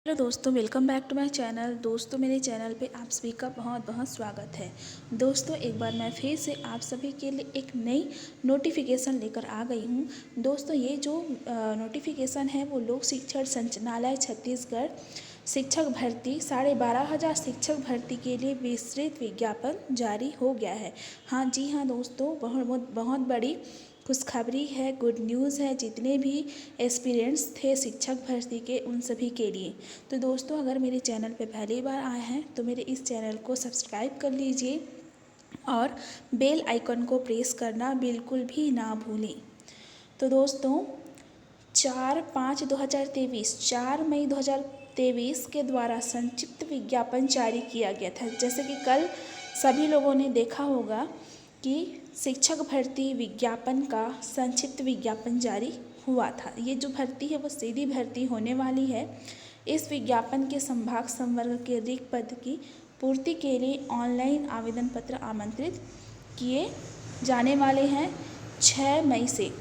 Hello दोस्तों, welcome back to my channel. दोस्तों, मेरे चैनल पे आप सभी का बहुत बहुत स्वागत है। दोस्तों, एक बार मैं फिर से आप सभी के लिए एक नई नोटिफिकेशन लेकर आ गई हूँ। दोस्तों, ये जो नोटिफिकेशन है वो लोक शिक्षण संचालनालय छत्तीसगढ़ शिक्षक भर्ती 12,500 शिक्षक भर्ती के लिए विस्तृत विज्ञापन जारी हो गया है। हाँ जी हाँ दोस्तों, बहुत बहुत बड़ी खुशखबरी है, गुड न्यूज़ है जितने भी एस्पिरेंट्स थे शिक्षक भर्ती के उन सभी के लिए। तो दोस्तों, अगर मेरे चैनल पे पहली बार आए हैं तो मेरे इस चैनल को सब्सक्राइब कर लीजिए और बेल आइकन को प्रेस करना बिल्कुल भी ना भूलें। तो दोस्तों, 4 मई 2023 के द्वारा संक्षिप्त विज्ञापन जारी किया गया था। जैसे कि कल सभी लोगों ने देखा होगा कि शिक्षक भर्ती विज्ञापन का संक्षिप्त विज्ञापन जारी हुआ था। ये जो भर्ती है वो सीधी भर्ती होने वाली है। इस विज्ञापन के संभाग संवर्ग के रिक्त पद की पूर्ति के लिए ऑनलाइन आवेदन पत्र आमंत्रित किए जाने वाले हैं 6 मई से।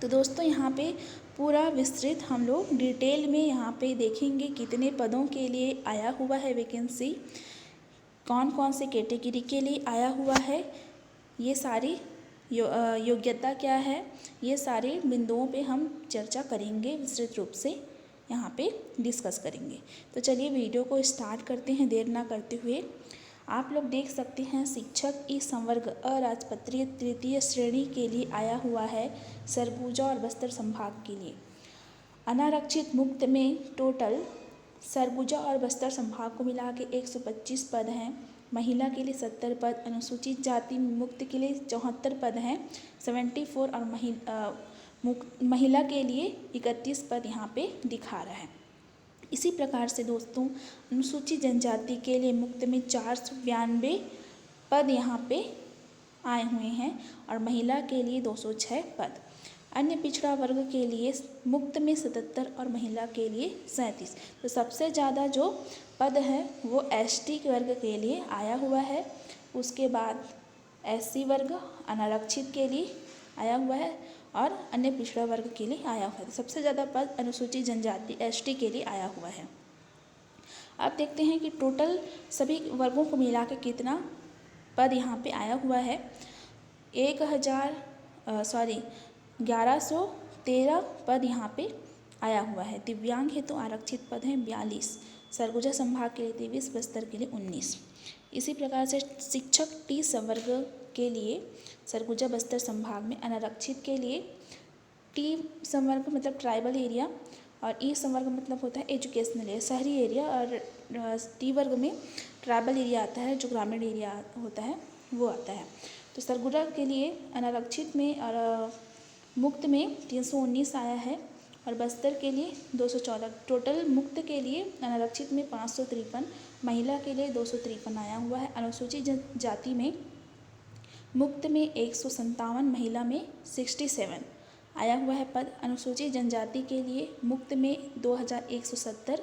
तो दोस्तों, यहाँ पे पूरा विस्तृत हम लोग डिटेल में यहाँ पे देखेंगे कितने पदों के लिए आया हुआ है वैकेंसी, कौन कौन से कैटेगरी के लिए आया हुआ है, ये सारी योग्यता क्या है, ये सारे बिंदुओं पे हम चर्चा करेंगे, विस्तृत रूप से यहाँ पे डिस्कस करेंगे। तो चलिए वीडियो को स्टार्ट करते हैं देर ना करते हुए। आप लोग देख सकते हैं शिक्षक ई संवर्ग अराजपत्रीय तृतीय श्रेणी के लिए आया हुआ है सरगुजा और बस्तर संभाग के लिए। अनारक्षित मुक्त में टोटल सरगुजा और बस्तर संभाग को मिला के 125 पद हैं। महिला के लिए 70 पद, अनुसूचित जाति मुक्त के लिए 74 पद हैं 74, और महिला के लिए 31 पद यहाँ पे दिखा रहा है। इसी प्रकार से दोस्तों, अनुसूचित जनजाति के लिए मुक्त में 492 पद यहाँ पे आए हुए हैं और महिला के लिए 206 पद। अन्य पिछड़ा वर्ग के लिए मुक्त में 77 और महिला के लिए 37। तो सबसे ज़्यादा जो पद है वो एसटी वर्ग के लिए आया हुआ है। उसके बाद एससी वर्ग अनारक्षित के लिए आया हुआ है और अन्य पिछड़ा वर्ग के लिए आया हुआ है। सबसे ज़्यादा पद अनुसूचित जनजाति एसटी के लिए आया हुआ है। अब देखते हैं कि टोटल सभी वर्गों को मिला के कितना पद यहाँ पे आया हुआ है। 1113 पद यहाँ पे आया हुआ है। दिव्यांग हेतु तो आरक्षित पद हैं 42, सरगुजा संभाग के लिए 23, बस्तर के लिए 19। इसी प्रकार से शिक्षक टी संवर्ग के लिए सरगुजा बस्तर संभाग में अनारक्षित के लिए टी संवर्ग मतलब ट्राइबल एरिया, और ई संवर्ग मतलब होता है एजुकेशनल एरिया, शहरी एरिया, और टी वर्ग में ट्राइबल एरिया आता है जो ग्रामीण एरिया होता है वो आता है। तो सरगुजा के लिए अनारक्षित में और मुक्त में 319 आया है और बस्तर के लिए 214। टोटल मुक्त के लिए अनारक्षित में 553, महिला के लिए 253 आया हुआ है। अनुसूचित जाति में मुक्त में 157, महिला में 67 आया हुआ है पद। अनुसूचित जनजाति के लिए मुक्त में 2170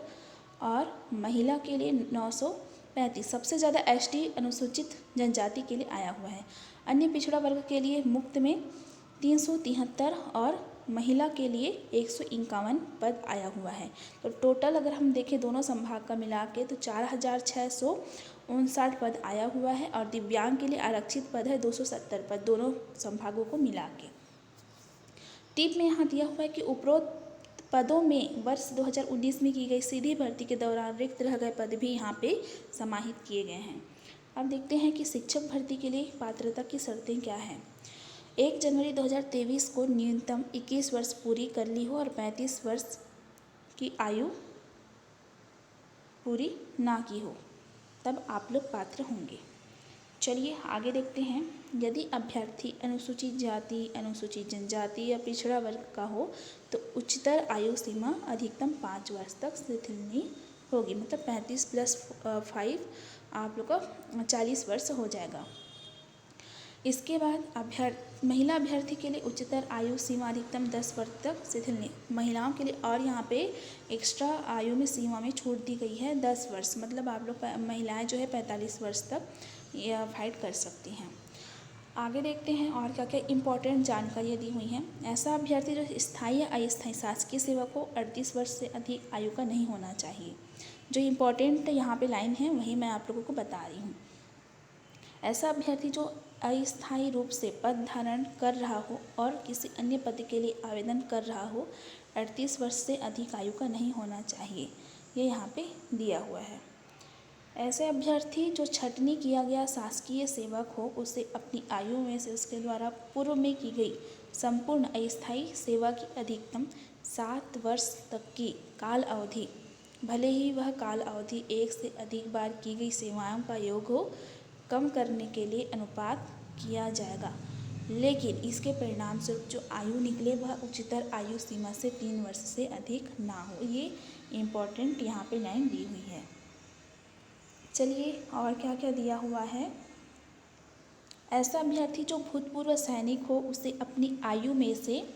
और महिला के लिए 935। सबसे ज़्यादा एसटी अनुसूचित जनजाति के लिए आया हुआ है। अन्य पिछड़ा वर्ग के लिए मुक्त में 373 और महिला के लिए 151 पद आया हुआ है। तो टोटल अगर हम देखें दोनों संभाग का मिला के तो 4659 पद आया हुआ है और दिव्यांग के लिए आरक्षित पद है 270 पद, दोनों संभागों को मिला के। टिप में यहाँ दिया हुआ है कि उपरोक्त पदों में वर्ष 2019 में की गई सीधी भर्ती के दौरान रिक्त रह गए पद भी यहाँ पे समाहित किए गए हैं। अब देखते हैं कि शिक्षक भर्ती के लिए पात्रता की शर्तें क्या हैं। 1 जनवरी 2023 को न्यूनतम 21 वर्ष पूरी कर ली हो और 35 वर्ष की आयु पूरी ना की हो, तब आप लोग पात्र होंगे। चलिए आगे देखते हैं। यदि अभ्यर्थी अनुसूचित जाति, अनुसूचित जनजाति या पिछड़ा वर्ग का हो तो उच्चतर आयु सीमा अधिकतम 5 वर्ष तक शिथिल होगी, मतलब 35 + 5 आप लोग का 40 वर्ष हो जाएगा। इसके बाद महिला अभ्यर्थी के लिए उच्चतर आयु सीमा अधिकतम 10 वर्ष तक शिथिल नहीं। महिलाओं के लिए और यहाँ पे एक्स्ट्रा आयु में सीमा में छूट दी गई है 10 वर्ष, मतलब आप लोग महिलाएं जो है 45 वर्ष तक या फाइट कर सकती हैं। आगे देखते हैं और क्या क्या इम्पोर्टेंट जानकारियाँ दी हुई हैं। ऐसा अभ्यर्थी जो स्थायी या अस्थायी शासकीय सेवा को 38 वर्ष से अधिक आयु का नहीं होना चाहिए। जो इम्पोर्टेंट यहाँ पे लाइन है वही मैं आप लोगों को बता रही हूँ। ऐसा अभ्यर्थी जो अस्थायी रूप से पद धारण कर रहा हो और किसी अन्य पद के लिए आवेदन कर रहा हो, 38 वर्ष से अधिक आयु का नहीं होना चाहिए, ये यहाँ पे दिया हुआ है। ऐसे अभ्यर्थी जो छंटनी किया गया शासकीय सेवक हो, उसे अपनी आयु में से उसके द्वारा पूर्व में की गई संपूर्ण अस्थायी सेवा की अधिकतम 7 वर्ष तक की काल अवधि, भले ही वह काल अवधि एक से अधिक बार की गई सेवाओं का योग हो, कम करने के लिए अनुपात किया जाएगा। लेकिन इसके परिणाम स्वरूप जो आयु निकले वह उच्चतर आयु सीमा से 3 वर्ष से अधिक ना हो। ये इम्पोर्टेंट यहाँ पे लाइन दी हुई है। चलिए और क्या क्या दिया हुआ है। ऐसा अभ्यर्थी जो भूतपूर्व सैनिक हो, उसे अपनी आयु में से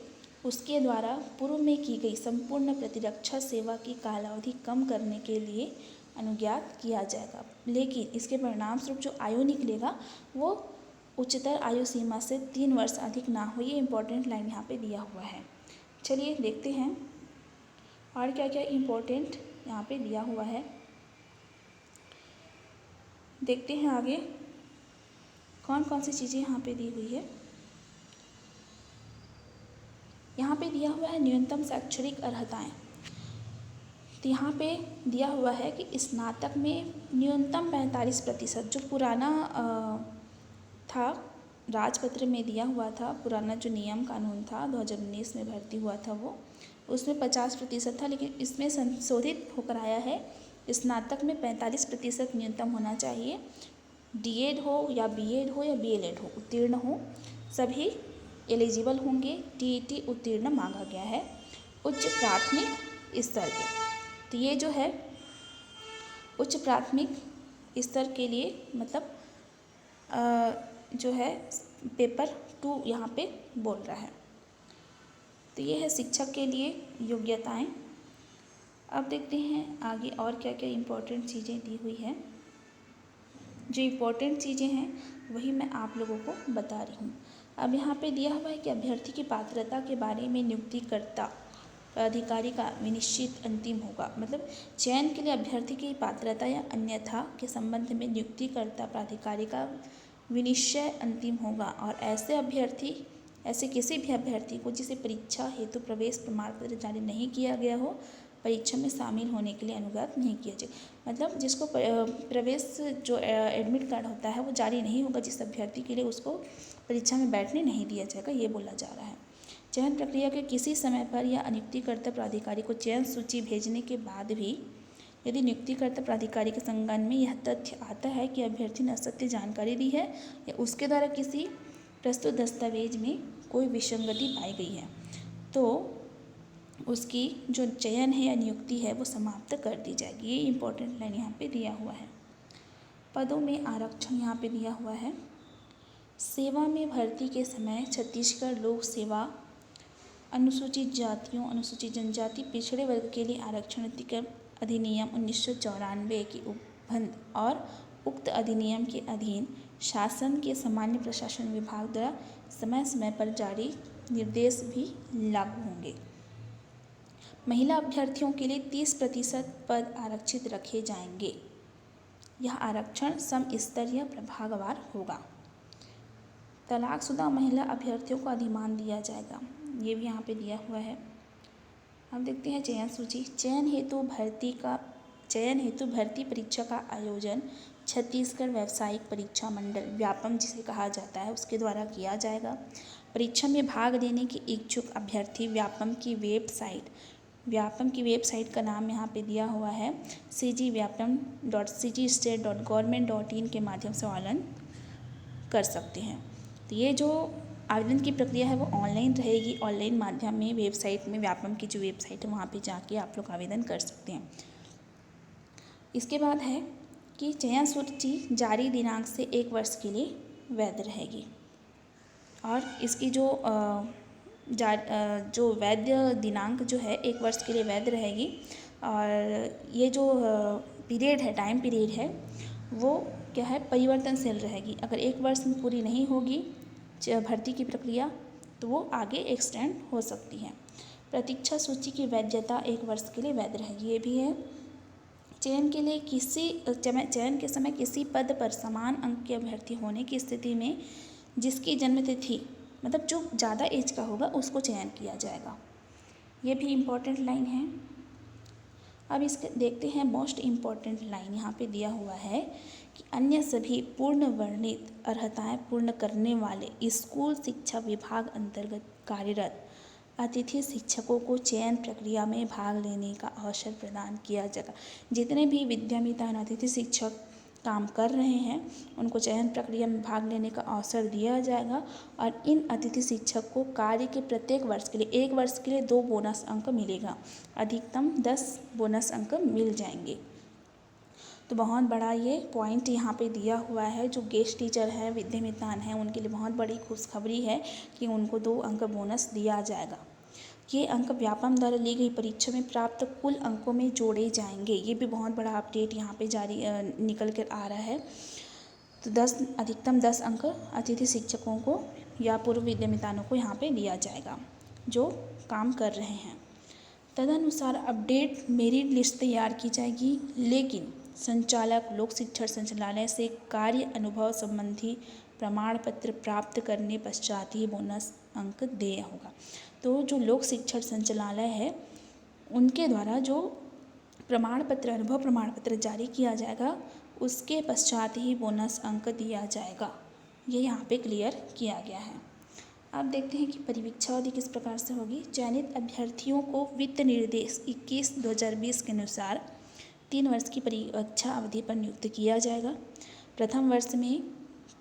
उसके द्वारा पूर्व में की गई संपूर्ण प्रतिरक्षा सेवा की कालावधि कम करने के लिए अनुज्ञात किया जाएगा। लेकिन इसके परिणाम स्वरूप जो आयु निकलेगा वो उच्चतर आयु सीमा से 3 वर्ष अधिक ना हो। ये इम्पोर्टेंट लाइन यहाँ पे दिया हुआ है। चलिए देखते हैं और क्या क्या इम्पोर्टेंट यहाँ पे दिया हुआ है। देखते हैं आगे कौन कौन सी चीज़ें यहाँ पे दी हुई है। यहाँ पे दिया हुआ है न्यूनतम शैक्षणिक अर्हताएँ। तो यहाँ पे दिया हुआ है कि स्नातक में न्यूनतम 45%, जो पुराना था राजपत्र में दिया हुआ था, पुराना जो नियम कानून था 2019 में भर्ती हुआ था वो, उसमें 50% था, लेकिन इसमें संशोधित होकर आया है स्नातक में 45% न्यूनतम होना चाहिए। डीएड हो या बीएड हो या बीएलएड हो, उत्तीर्ण हो, सभी एलिजिबल होंगे। टीईटी उत्तीर्ण मांगा गया है उच्च प्राथमिक स्तर के। तो ये जो है उच्च प्राथमिक स्तर के लिए मतलब जो है पेपर 2 यहाँ पे बोल रहा है। तो ये है शिक्षक के लिए योग्यताएं। अब देखते हैं आगे और क्या क्या इम्पोर्टेंट चीज़ें दी हुई है। जो इम्पोर्टेंट चीज़ें हैं वही मैं आप लोगों को बता रही हूँ। अब यहाँ पे दिया हुआ है कि अभ्यर्थी की पात्रता के बारे में नियुक्तिकर्ता प्राधिकारी का विनिश्चित अंतिम होगा। मतलब चयन के लिए अभ्यर्थी की पात्रता या अन्यथा के संबंध में नियुक्तिकर्ता प्राधिकारी का विनिश्चय अंतिम होगा। और ऐसे किसी भी अभ्यर्थी को जिसे परीक्षा हेतु प्रवेश प्रमाण पत्र जारी नहीं किया गया हो, परीक्षा में शामिल होने के लिए अनुज्ञात नहीं किया जाए। मतलब जिसको प्रवेश जो एडमिट कार्ड होता है वो जारी नहीं होगा, जिस अभ्यर्थी के लिए उसको परीक्षा में बैठने नहीं दिया जाएगा, ये बोला जा रहा है। चयन प्रक्रिया के किसी समय पर या नियुक्तिकर्ता प्राधिकारी को चयन सूची भेजने के बाद भी यदि नियुक्तिकर्ता प्राधिकारी के संज्ञान में यह तथ्य आता है कि अभ्यर्थी ने असत्य जानकारी दी है या उसके द्वारा किसी प्रस्तुत दस्तावेज में कोई विसंगति पाई गई है, तो उसकी जो चयन है या नियुक्ति है वो समाप्त कर दी जाएगी। ये इम्पोर्टेंट लाइन यहाँ पे दिया हुआ है। पदों में आरक्षण यहाँ पे दिया हुआ है। सेवा में भर्ती के समय छत्तीसगढ़ लोक सेवा अनुसूचित जातियों, अनुसूचित जनजाति, पिछड़े वर्ग के लिए आरक्षण अधिनियम 1994 के उपबंध और उक्त अधिनियम के अधीन शासन के सामान्य प्रशासन विभाग द्वारा समय समय पर जारी निर्देश भी लागू होंगे। महिला अभ्यर्थियों के लिए 30% पद आरक्षित रखे जाएंगे। यह आरक्षण समस्तरीय प्रभागवार होगा। तलाकशुदा महिला अभ्यर्थियों को अधिमान दिया जाएगा, ये भी यहाँ पे दिया हुआ है। अब देखते हैं चयन सूची। चयन हेतु भर्ती परीक्षा का आयोजन छत्तीसगढ़ व्यावसायिक परीक्षा मंडल व्यापम जिसे कहा जाता है उसके द्वारा किया जाएगा। परीक्षा में भाग लेने के इच्छुक अभ्यर्थी व्यापम की वेबसाइट का नाम यहाँ पे दिया हुआ है cgvyapam.cgstate.government.in के माध्यम से आवेदन कर सकते हैं। तो ये जो आवेदन की प्रक्रिया है वो ऑनलाइन रहेगी। ऑनलाइन माध्यम में वेबसाइट में व्यापम की जो वेबसाइट है वहाँ पे जाके आप लोग आवेदन कर सकते हैं। इसके बाद है कि चयन सूची जारी दिनांक से 1 वर्ष के लिए वैध रहेगी और इसकी जो वैध दिनांक जो है 1 वर्ष के लिए वैध रहेगी। और ये जो पीरियड है, टाइम पीरियड है, वो क्या है, परिवर्तनशील रहेगी। अगर 1 वर्ष में पूरी नहीं होगी भर्ती की प्रक्रिया, तो वो आगे एक्सटेंड हो सकती है। प्रतीक्षा सूची की वैधता 1 वर्ष के लिए वैध रहेगी, ये भी है। चयन के समय किसी पद पर समान अंक के अभ्यर्थी होने की स्थिति में जिसकी जन्मतिथि मतलब जो ज़्यादा एज का होगा उसको चयन किया जाएगा। ये भी इम्पोर्टेंट लाइन है। अब इसके देखते हैं मोस्ट इम्पॉर्टेंट लाइन यहाँ पे दिया हुआ है कि अन्य सभी पूर्ण वर्णित अर्हताएं पूर्ण करने वाले स्कूल शिक्षा विभाग अंतर्गत कार्यरत अतिथि शिक्षकों को चयन प्रक्रिया में भाग लेने का अवसर प्रदान किया जाएगा। जितने भी विद्यामितान अतिथि शिक्षक काम कर रहे हैं उनको चयन प्रक्रिया में भाग लेने का अवसर दिया जाएगा और इन अतिथि शिक्षक को कार्य के प्रत्येक वर्ष के लिए 1 वर्ष के लिए 2 बोनस अंक मिलेगा, अधिकतम 10 बोनस अंक मिल जाएंगे। तो बहुत बड़ा ये पॉइंट यहाँ पे दिया हुआ है। जो गेस्ट टीचर है विद्यामितान हैं उनके लिए बहुत बड़ी खुशखबरी है कि उनको 2 अंक बोनस दिया जाएगा। ये अंक व्यापम द्वारा ली गई परीक्षा में प्राप्त कुल अंकों में जोड़े जाएंगे। ये भी बहुत बड़ा अपडेट यहाँ पे जारी निकल कर आ रहा है। तो अधिकतम 10 अंक अतिथि शिक्षकों को या पूर्व विद्यामितानों को यहाँ पे दिया जाएगा जो काम कर रहे हैं। तदनुसार अपडेट मेरिट लिस्ट तैयार की जाएगी, लेकिन संचालक लोक शिक्षण संचालनालय से कार्य अनुभव संबंधी प्रमाण पत्र प्राप्त करने पश्चात ही बोनस अंक देय होगा। तो जो लोक शिक्षण संचालनालय है उनके द्वारा जो अनुभव प्रमाण पत्र जारी किया जाएगा उसके पश्चात ही बोनस अंक दिया जाएगा। ये यहाँ पे क्लियर किया गया है। अब देखते हैं कि परिवीक्षा अवधि किस प्रकार से होगी। चयनित अभ्यर्थियों को वित्त निर्देश 21/2020 के अनुसार 3 वर्ष की परीक्षा अवधि पर नियुक्त किया जाएगा। प्रथम वर्ष में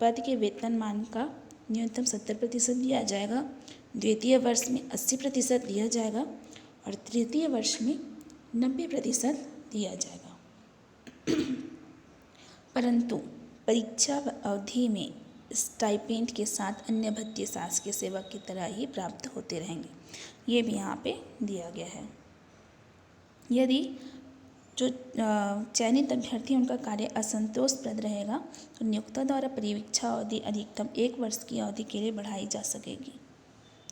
पद के वेतनमान का न्यूनतम 70% दिया जाएगा, द्वितीय वर्ष में 80% दिया जाएगा और तृतीय वर्ष में 90% दिया जाएगा। परंतु परीक्षा अवधि में स्टाइपेंड के साथ अन्य भत्ते शासकीय सेवक की तरह ही प्राप्त होते रहेंगे। ये भी यहाँ पे दिया गया है। यदि जो चयनित अभ्यर्थी उनका कार्य असंतोषप्रद रहेगा तो नियोक्ता द्वारा परीक्षा अवधि अधिकतम 1 वर्ष की अवधि के लिए बढ़ाई जा सकेगी।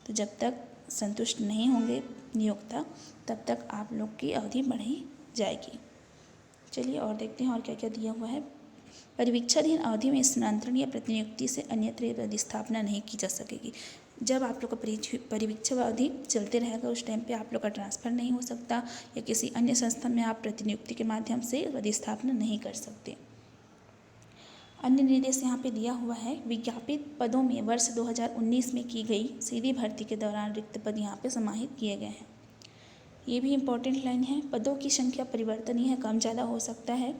तो जब तक संतुष्ट नहीं होंगे नियोक्ता तब तक आप लोग की अवधि बढ़ी जाएगी। चलिए और देखते हैं और क्या क्या दिया हुआ है। परिवीक्षाधीन अवधि में स्थानांतरण या प्रतिनियुक्ति से अन्यत्र प्रतिस्थापना नहीं की जा सकेगी। जब आप लोग का परिवीक्षा अवधि चलते रहेगा उस टाइम पे आप लोग का ट्रांसफ़र नहीं हो सकता या किसी अन्य संस्था में आप प्रतिनियुक्ति के माध्यम से प्रतिस्थापना नहीं कर सकते। अन्य निर्देश यहाँ पे दिया हुआ है। विज्ञापित पदों में वर्ष 2019 में की गई सीधी भर्ती के दौरान रिक्त पद यहाँ पे समाहित किए गए हैं। ये भी इम्पोर्टेंट लाइन है। पदों की संख्या परिवर्तनीय है, कम ज़्यादा हो सकता है।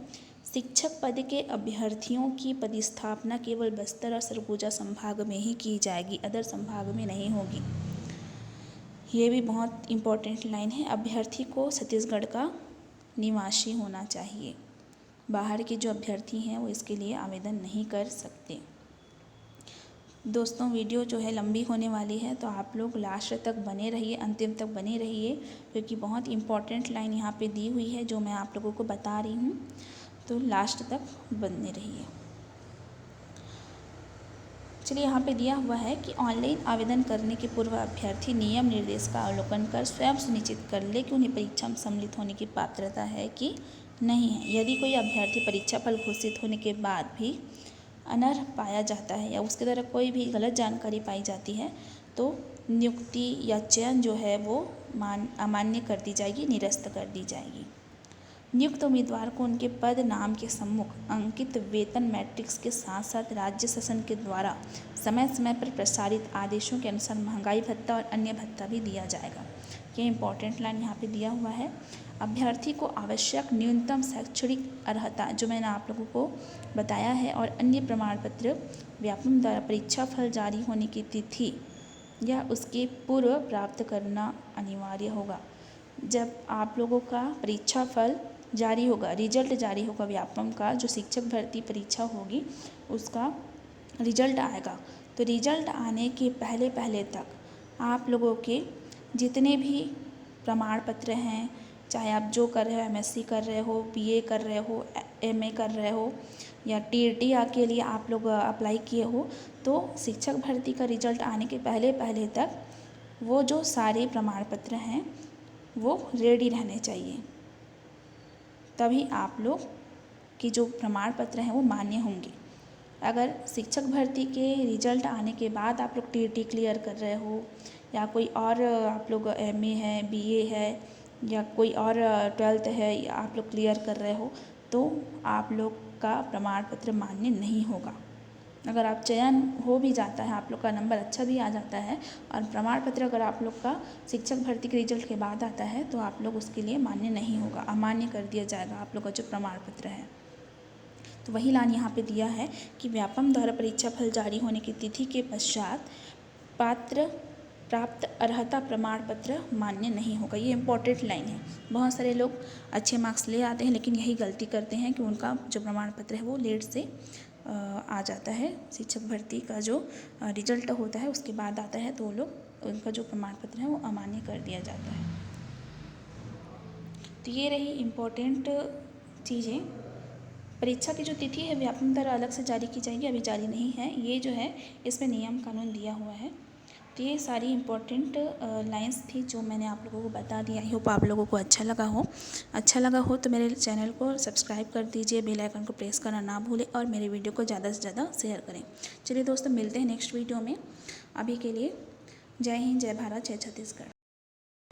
शिक्षक पद के अभ्यर्थियों की पदस्थापना केवल बस्तर और सरगुजा संभाग में ही की जाएगी, अदर संभाग में नहीं होगी। ये भी बहुत इम्पोर्टेंट लाइन है। अभ्यर्थी को छत्तीसगढ़ का निवासी होना चाहिए। बाहर के जो अभ्यर्थी हैं वो इसके लिए आवेदन नहीं कर सकते। दोस्तों वीडियो जो है लंबी होने वाली है तो आप लोग लास्ट तक बने रहिए, अंतिम तक बने रहिए, क्योंकि बहुत इम्पोर्टेंट लाइन यहाँ पे दी हुई है जो मैं आप लोगों को बता रही हूँ। तो लास्ट तक बने रहिए। चलिए यहाँ पे दिया हुआ है कि ऑनलाइन आवेदन करने के पूर्व अभ्यर्थी नियम निर्देश का अवलोकन कर स्वयं सुनिश्चित कर ले कि उन्हें परीक्षा में सम्मिलित होने की पात्रता है कि नहीं है। यदि कोई अभ्यर्थी परीक्षा फल घोषित होने के बाद भी अनर्ह पाया जाता है या उसके द्वारा कोई भी गलत जानकारी पाई जाती है तो नियुक्ति या चयन जो है वो अमान्य कर दी जाएगी, निरस्त कर दी जाएगी। नियुक्त उम्मीदवार को उनके पद नाम के सम्मुख अंकित वेतन मैट्रिक्स के साथ साथ राज्य शासन के द्वारा समय समय पर प्रसारित आदेशों के अनुसार महंगाई भत्ता और अन्य भत्ता भी दिया जाएगा। ये इंपॉर्टेंट लाइन यहाँ पे दिया हुआ है। अभ्यर्थी को आवश्यक न्यूनतम शैक्षणिक अर्हता जो मैंने आप लोगों को बताया है और अन्य प्रमाण पत्र व्यापम द्वारा परीक्षा फल जारी होने की तिथि या उसके पूर्व प्राप्त करना अनिवार्य होगा। जब आप लोगों का परीक्षा फल जारी होगा, रिजल्ट जारी होगा व्यापम का, जो शिक्षक भर्ती परीक्षा होगी उसका रिजल्ट आएगा, तो रिजल्ट आने के पहले तक आप लोगों के जितने भी प्रमाण पत्र हैं, चाहे आप जो कर रहे हो, एमएससी कर रहे हो, बीए कर रहे हो, एमए कर रहे हो या टीईटी के लिए आप लोग अप्लाई किए हो, तो शिक्षक भर्ती का रिजल्ट आने के पहले पहले तक वो जो सारे प्रमाण पत्र हैं वो रेडी रहने चाहिए, तभी आप लोग की जो प्रमाण पत्र हैं वो मान्य होंगे। अगर शिक्षक भर्ती के रिजल्ट आने के बाद आप लोग टीईटी क्लियर कर रहे हो या कोई और आप लोग एमए है, बीए है या कोई और 12th है या आप लोग क्लियर कर रहे हो, तो आप लोग का प्रमाण पत्र मान्य नहीं होगा। अगर आप चयन हो भी जाता है, आप लोग का नंबर अच्छा भी आ जाता है और प्रमाण पत्र अगर आप लोग का शिक्षक भर्ती के रिजल्ट के बाद आता है, तो आप लोग उसके लिए मान्य नहीं होगा, अमान्य कर दिया जाएगा आप लोग का जो प्रमाण पत्र है। तो वही लाइन यहाँ पे दिया है कि व्यापम द्वारा परीक्षा फल जारी होने की तिथि के पश्चात प्राप्त अर्हता प्रमाण पत्र मान्य नहीं होगा। ये इम्पोर्टेंट लाइन है। बहुत सारे लोग अच्छे मार्क्स ले आते हैं लेकिन यही गलती करते हैं कि उनका जो प्रमाण पत्र है वो लेट से आ जाता है। शिक्षक भर्ती का जो रिजल्ट होता है उसके बाद आता है, तो वो लोग उनका जो प्रमाण पत्र है वो अमान्य कर दिया जाता है। तो ये रही इम्पोर्टेंट चीज़ें। परीक्षा की जो तिथि है व्यापम द्वारा अलग से जारी की जाएगी, अभी जारी नहीं है। ये जो है इसमें नियम कानून दिया हुआ है। तो ये सारी इम्पोर्टेंट लाइंस थी जो मैंने आप लोगों को बता दिया। आई होप आप लोगों को अच्छा लगा हो तो मेरे चैनल को सब्सक्राइब कर दीजिए, बेल आइकन को प्रेस करना ना भूलें और मेरे वीडियो को ज़्यादा से ज़्यादा शेयर करें। चलिए दोस्तों, मिलते हैं नेक्स्ट वीडियो में। अभी के लिए जय हिंद, जय भारत, जय छत्तीसगढ़।